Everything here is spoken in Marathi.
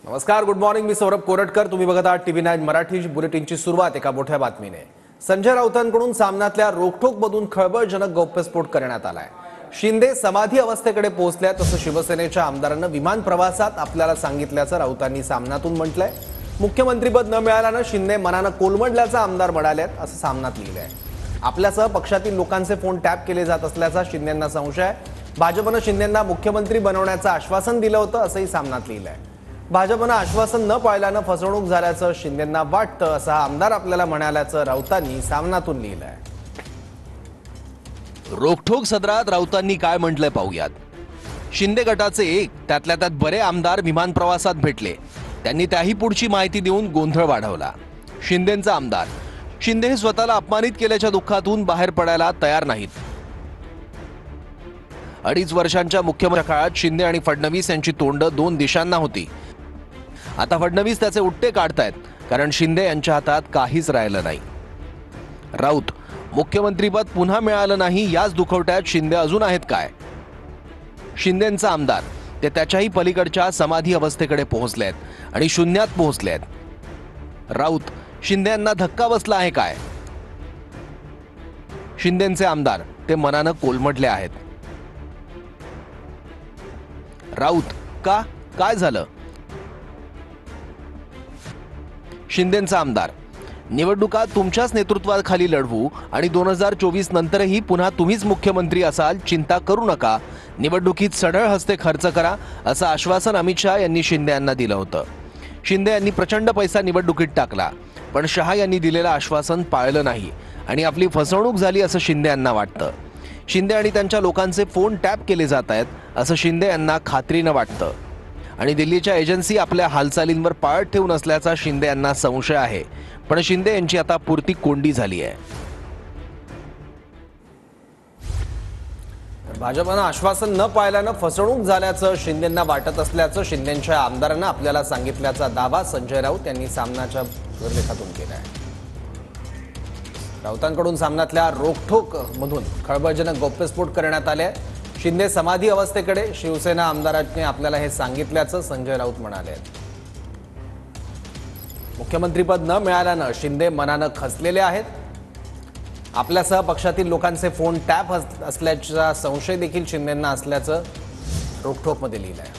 नमस्कार, गुड मॉर्निंग. मी सौरभ कोरटकर. तुम्ही बघत आहात TV9 मराठी. बुलेटिनची सुरुवात एका मोठ्या बातमीने. संजय राऊतांकडून सामन्यातल्या रोखठोकमधून खळबळजनक गौप्यस्फोट करण्यात आलाय. शिंदे समाधी अवस्थेकडे पोहोचल्या तसं शिवसेनेच्या आमदारांना विमान प्रवासात आपल्याला सांगितल्याचं राऊतांनी सामनातून म्हटलंय. मुख्यमंत्रीपद न मिळाल्यानं शिंदे मनानं कोलमडल्याचं आमदार म्हणालेत असं सामनात लिहिलंय. आपल्यासह पक्षातील लोकांचे फोन टॅप केले जात असल्याचा शिंदेंना संशय आहे. भाजपनं शिंदेंना मुख्यमंत्री बनवण्याचं आश्वासन दिलं होतं असंही सामनात लिहिलंय. भाजपनं आश्वासन न पाळल्यानं फसवणूक झाल्याचं शिंदेंना वाटतं असं आमदार आपल्याला म्हणाल्याचं राऊतांनी सामनातून लिहिलंय. रोखठोक सदरात राऊतांनी काय म्हटलंय पाहूयात. शिंदे गटाचे त्यातल्या त्यात बरे आमदार विमान प्रवासात भेटले. त्यांनी त्याही पुढची माहिती देऊन गोंधळ वाढवला. शिंदेंचा आमदार शिंदे हे स्वतःला अपमानित केल्याच्या दुःखातून बाहेर पडायला तयार नाहीत. 2.5 वर्षांच्या मुख्यमंत्री काळात शिंदे आणि फडणवीस यांची तोंड 2 दिशांना होती. आता फडणवीस त्याचे उट्टे काढतायत कारण शिंदे यांच्या हातात काहीच राहिलं नाही. राऊत मुख्यमंत्रीपद पुन्हा मिळालं नाही याच दुखवट्यात शिंदे अजून आहेत काय? शिंदेंचा आमदार ते त्याच्याही पलीकडच्या समाधी अवस्थेकडे पोहोचलेत आणि शून्यात पोहोचलेत. राऊत शिंदे यांना धक्का बसला आहे काय? शिंदेंचे आमदार ते मनानं कोलमडले आहेत. राऊत का काय झालं? शिंदेंचा आमदार निवडणुका तुमच्याच नेतृत्वाखाली लढवू आणि 2024 नंतरही पुन्हा तुम्हीच मुख्यमंत्री असाल, चिंता करू नका. निवडणुकीत सढळ हस्ते खर्च करा असं आश्वासन अमित शहा यांनी शिंदे यांना दिलं होतं. शिंदे यांनी प्रचंड पैसा निवडणुकीत टाकला, पण शहा यांनी दिलेलं आश्वासन पाळलं नाही आणि आपली फसवणूक झाली असं शिंदे यांना वाटतं. शिंदे आणि त्यांच्या लोकांचे फोन टॅप केले जात आहेत असं शिंदे यांना खात्रीनं वाटतं आणि दिल्लीच्या एजन्सी आपल्या हालचालींवर पाळत ठेवून असल्याचा शिंदे यांना संशय आहे. पण शिंदे यांची आता पुरती कोंडी झाली आहे. भाजपनं आश्वासन न पाळल्यानं फसवणूक झाल्याचं शिंदेंना वाटत असल्याचं शिंदेंच्या आमदारांना आपल्याला सांगितल्याचा दावा संजय राऊत यांनी सामनाच्या लेखातून केला आहे. राऊतांकडून सामन्यातल्या रोखठोक मधून खळबळजनक गौप्यस्फोट करण्यात आले. शिंदे समाधी अवस्थेकडे शिवसेना आमदारांनी आपल्याला हे सांगितल्याचं संजय राऊत म्हणाले. मुख्यमंत्रीपद न मिळाल्यानं शिंदे मनानं खचलेले आहेत. आपल्यासह पक्षातील लोकांचे फोन टॅप असल्याचा संशय देखील शिंदेंना असल्याचं रोखठोकमध्ये लिहिलं आहे.